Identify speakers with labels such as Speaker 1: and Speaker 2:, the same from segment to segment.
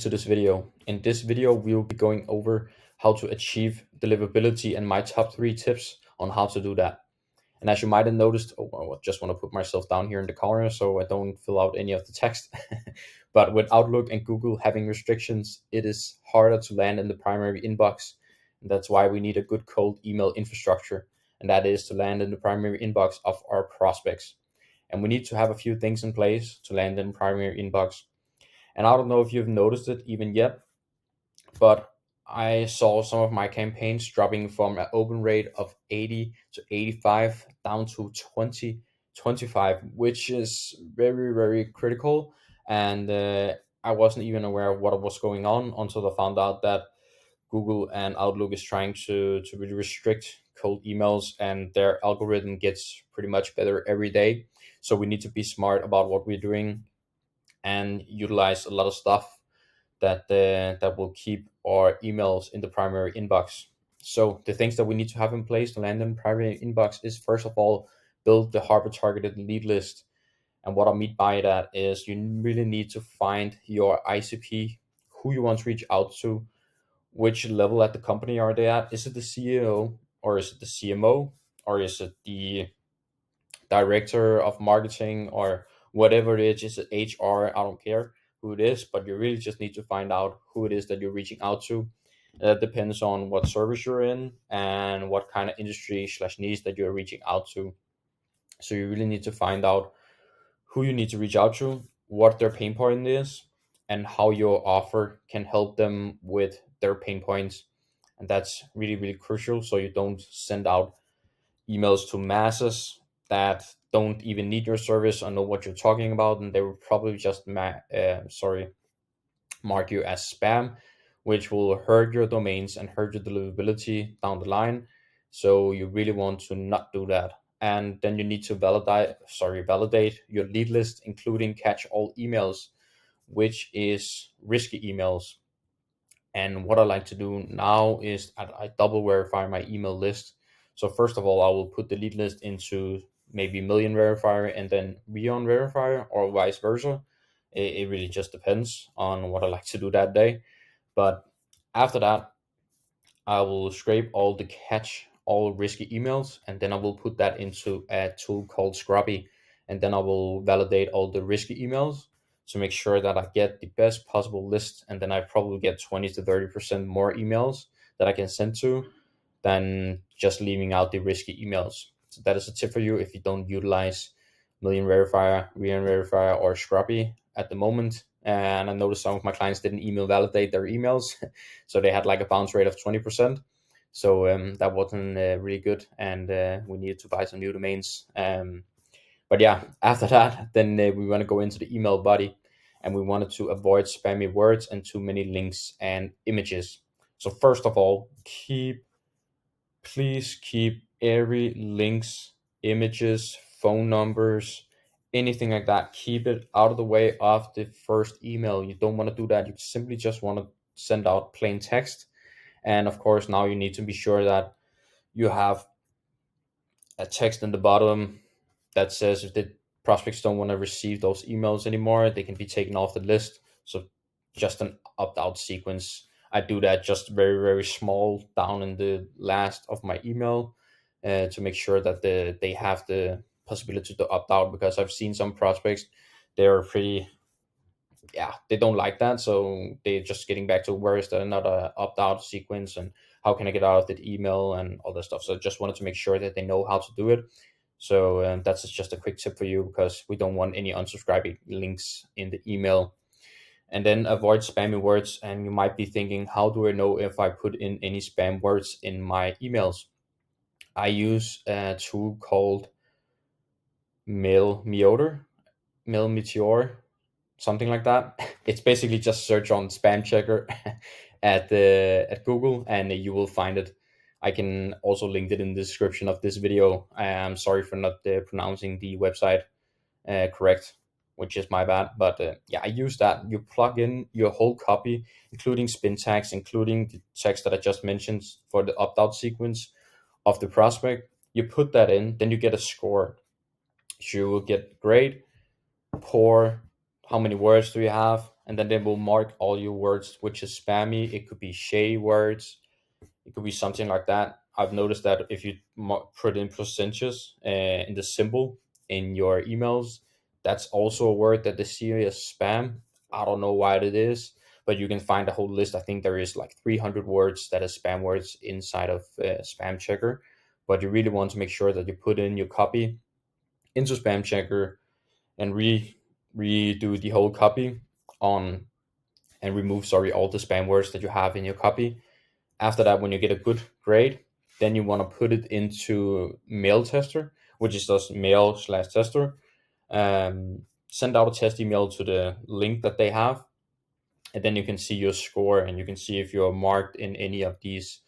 Speaker 1: to this video. In this video, we will be going over how to achieve deliverability and my top 3 tips on how to do that. And as you might have noticed, I just want to put myself down here in the corner so I don't fill out any of the text. But with Outlook and Google having restrictions, it is harder to land in the primary inbox. And that's why we need a good cold email infrastructure. And that is to land in the primary inbox of our prospects. And we need to have a few things in place to land in primary inbox. And I don't know if you've noticed it even yet, but I saw some of my campaigns dropping from an open rate of 80 to 85 down to 20, 25, which is very, very critical. And I wasn't even aware of what was going on until I found out that Google and Outlook is trying to really restrict cold emails, and their algorithm gets pretty much better every day. So we need to be smart about what we're doing and utilize a lot of stuff that will keep our emails in the primary inbox. So the things that we need to have in place to land in primary inbox is, first of all, build the Harvard targeted lead list. And what I mean by that is you really need to find your ICP, who you want to reach out to, which level at the company are they at. Is it the CEO, or is it the CMO, or is it the director of marketing, or whatever it is it HR? I don't care who it is, but you really just need to find out who it is that you're reaching out to. That depends on what service you're in and what kind of industry slash needs that you're reaching out to. So you really need to find out who you need to reach out to, what their pain point is, and how your offer can help them with their pain points. And that's really, really crucial, so you don't send out emails to masses that don't even need your service or know what you're talking about, and they will probably just mark you as spam, which will hurt your domains and hurt your deliverability down the line. So you really want to not do that. And then you need to validate your lead list, including catch all emails, which is risky emails. And what I like to do now is I double verify my email list. So first of all, I will put the lead list into maybe million verifier and then beyond verifier, or vice versa. It really just depends on what I like to do that day. But after that, I will scrape all risky emails, and then I will put that into a tool called Scrubby. And then I will validate all the risky emails to make sure that I get the best possible list. And then I probably get 20 to 30% more emails that I can send to than just leaving out the risky emails. So that is a tip for you if you don't utilize Million Verifier, Rian Verifier, or Scrubby at the moment. And I noticed some of my clients didn't email validate their emails, so they had like a bounce rate of 20%. So that wasn't really good, and we needed to buy some new domains. But yeah, after that, then we want to go into the email body, and we wanted to avoid spammy words and too many links and images. So first of all, please keep every links, images, phone numbers, anything like that, keep it out of the way of the first email. You don't want to do that. You simply just want to send out plain text. And of course, now you need to be sure that you have a text in the bottom that says if the prospects don't want to receive those emails anymore, they can be taken off the list. So just an opt-out sequence. I do that just very, very small down in the last of my email to make sure that they have the possibility to opt out, because I've seen some prospects, they're pretty, yeah, they don't like that. So they're just getting back to where is there another opt-out sequence and how can I get out of that email and all that stuff. So I just wanted to make sure that they know how to do it. So that's just a quick tip for you, because we don't want any unsubscribing links in the email. And then avoid spammy words. And you might be thinking, how do I know if I put in any spam words in my emails? I use a tool called Meteor, something like that. It's basically just search on spam checker at Google, and you will find it. I can also link it in the description of this video. I'm sorry for not pronouncing the website correct, which is my bad. But yeah, I use that. You plug in your whole copy, including spin tags, including the text that I just mentioned for the opt-out sequence of the prospect. You put that in, then you get a score. So you will get great, poor, how many words do you have, and then they will mark all your words which is spammy. It could be shady words, it could be something like that. I've noticed that if you put in percentages in the symbol in your emails, that's also a word that they see as spam. I don't know why it is, but you can find a whole list. I think there is like 300 words that are spam words inside of spam checker. But you really want to make sure that you put in your copy into spam checker and redo the whole copy on and remove, sorry, all the spam words that you have in your copy. After that, when you get a good grade, then you want to put it into mail tester, which is just mail/tester. Send out a test email to the link that they have, and then you can see your score, and you can see if you're marked in any of these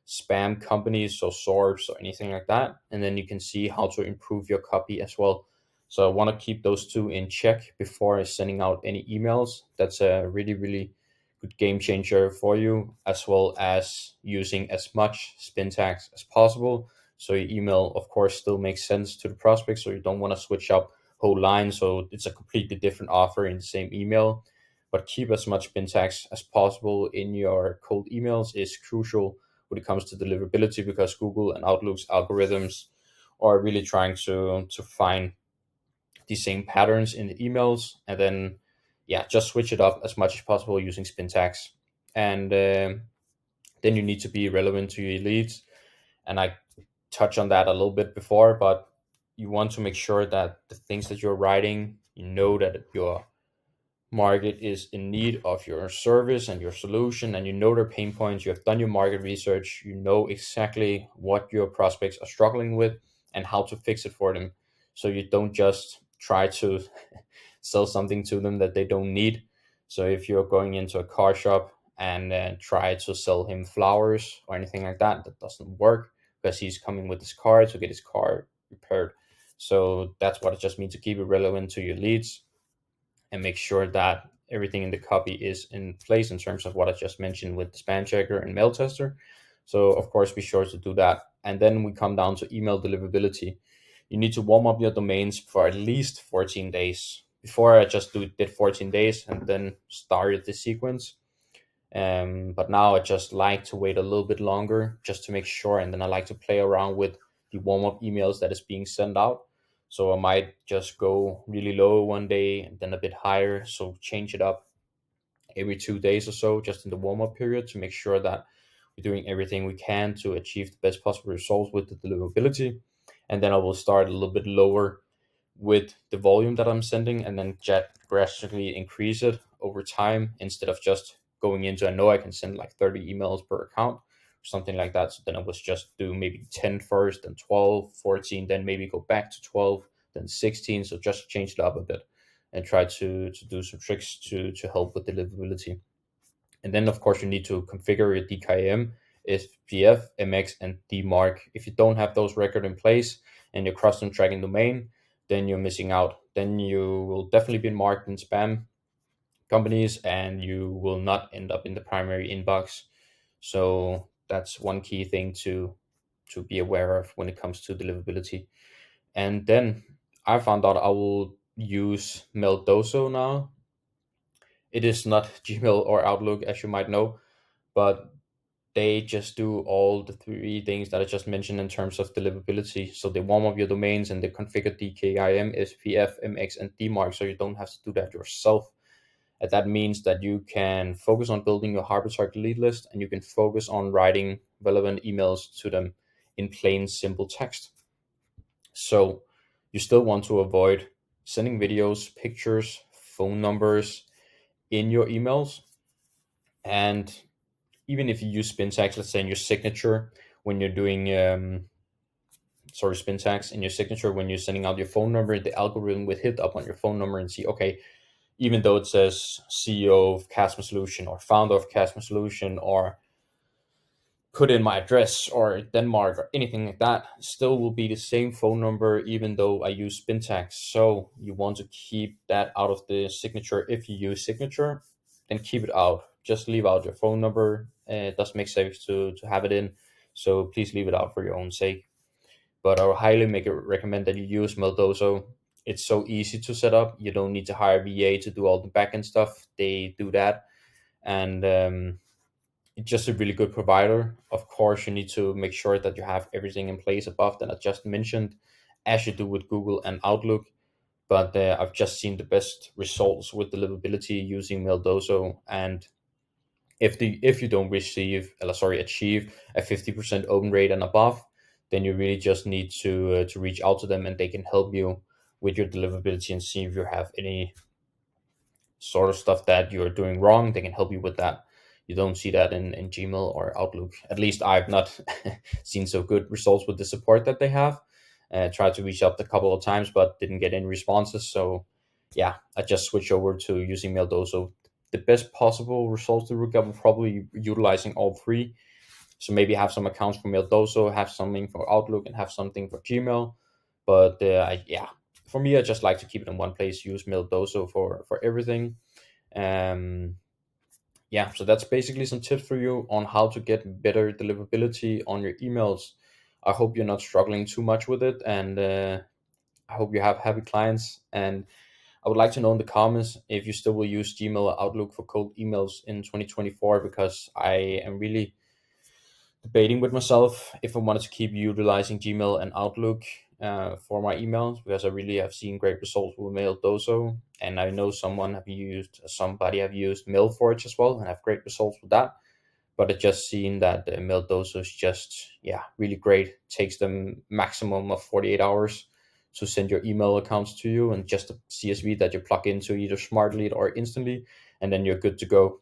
Speaker 1: spam companies, so source or anything like that, and then you can see how to improve your copy as well. So I want to keep those two in check before sending out any emails. That's a really, really good game changer for you, as well as using as much spin tags as possible. So your email, of course, still makes sense to the prospect. So you don't want to switch up whole line. So it's a completely different offer in the same email. But keep as much spin tags as possible in your cold emails is crucial when it comes to deliverability, because Google and Outlook's algorithms are really trying to find the same patterns in the emails, and then yeah, just switch it up as much as possible using spin tags. And then you need to be relevant to your leads, and I touched on that a little bit before, but you want to make sure that the things that you're writing, you know that your market is in need of your service and your solution, and you know their pain points. You have done your market research, you know exactly what your prospects are struggling with and how to fix it for them. So you don't just try to sell something to them that they don't need. So if you're going into a car shop and try to sell him flowers or anything like that, that doesn't work, because he's coming with his car to get his car repaired. So that's what it just means, to keep it relevant to your leads and make sure that everything in the copy is in place in terms of what I just mentioned with the spam checker and mail tester. So of course, be sure to do that. And then we come down to email deliverability. You need to warm up your domains for at least 14 days. Before I just did 14 days and then started the sequence. But now I just like to wait a little bit longer just to make sure, and then I like to play around with the warm-up emails that is being sent out. So I might just go really low one day and then a bit higher. So change it up every 2 days or so, just in the warm-up period, to make sure that we're doing everything we can to achieve the best possible results with the deliverability. And then I will start a little bit lower with the volume that I'm sending, and then gradually increase it over time, instead of just going into, I know I can send like 30 emails per account or something like that. So then I was just do maybe 10 first, then 12, 14, then maybe go back to 12, then 16. So just change it up a bit and try to do some tricks to help with deliverability. And then, of course, you need to configure your DKIM, SPF, MX, and DMARC. If you don't have those records in place and you're custom tracking domain, then you're missing out. Then you will definitely be marked in spam companies, and you will not end up in the primary inbox. So that's one key thing to be aware of when it comes to deliverability. And then I found out I will use Meldoso now. It is not Gmail or Outlook, as you might know, but they just do all the three things that I just mentioned in terms of deliverability. So they warm up your domains and they configure DKIM, SPF, MX, and DMARC, so you don't have to do that yourself. And that means that you can focus on building your harbor target lead list, and you can focus on writing relevant emails to them in plain, simple text. So you still want to avoid sending videos, pictures, phone numbers in your emails. And even if you use spin tags, let's say in your signature, when you're doing spin tags in your signature, when you're sending out your phone number, the algorithm would hit up on your phone number and see, okay, even though it says CEO of CasmaSolution or founder of CasmaSolution, or put in my address or Denmark or anything like that, still will be the same phone number even though I use spin tags. So you want to keep that out of the signature. If you use signature, then keep it out. Just leave out your phone number. It doesn't make sense to have it in. So please leave it out for your own sake. But I highly recommend that you use Meldoso. It's so easy to set up. You don't need to hire VA to do all the backend stuff. They do that, and it's just a really good provider. Of course, you need to make sure that you have everything in place above that I just mentioned, as you do with Google and Outlook. But I've just seen the best results with deliverability using Meldoso. And if you don't achieve a 50% open rate and above, then you really just need to reach out to them, and they can help you with your deliverability and see if you have any sort of stuff that you're doing wrong. They can help you with that. You don't see that in Gmail or Outlook. At least I've not seen so good results with the support that they have. Tried to reach out a couple of times, but didn't get any responses. So yeah, I just switched over to using Meldoso. The best possible results to look up, probably utilizing all three. So maybe have some accounts for Meldoso, have something for Outlook, and have something for Gmail. But yeah, for me, I just like to keep it in one place. Use Meldoso for everything. Um, yeah, so that's basically some tips for you on how to get better deliverability on your emails. I hope you're not struggling too much with it, and I hope you have happy clients. And I would like to know in the comments if you still will use Gmail or Outlook for cold emails in 2024, because I am really debating with myself if I wanted to keep utilizing Gmail and Outlook for my emails, because I really have seen great results with Maildozo, and I know somebody have used Mailforge as well and have great results with that. But I just seen that Maildozo is just really great. Takes them maximum of 48 hours to send your email accounts to you, and just a CSV that you plug into either Smartly or instantly, and then you're good to go.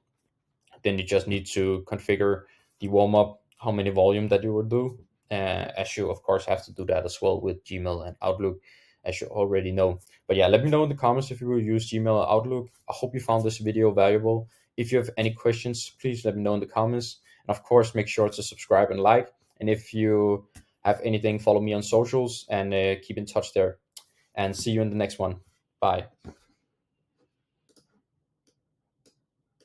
Speaker 1: Then you just need to configure the warm up, how many volume that you will do, as you of course have to do that as well with Gmail and Outlook, as you already know. But yeah, let me know in the comments if you will use Gmail or Outlook. I hope you found this video valuable. If you have any questions, please let me know in the comments. And of course, make sure to subscribe and like. And if you have anything, follow me on socials and keep in touch there. And see you in the next one. Bye.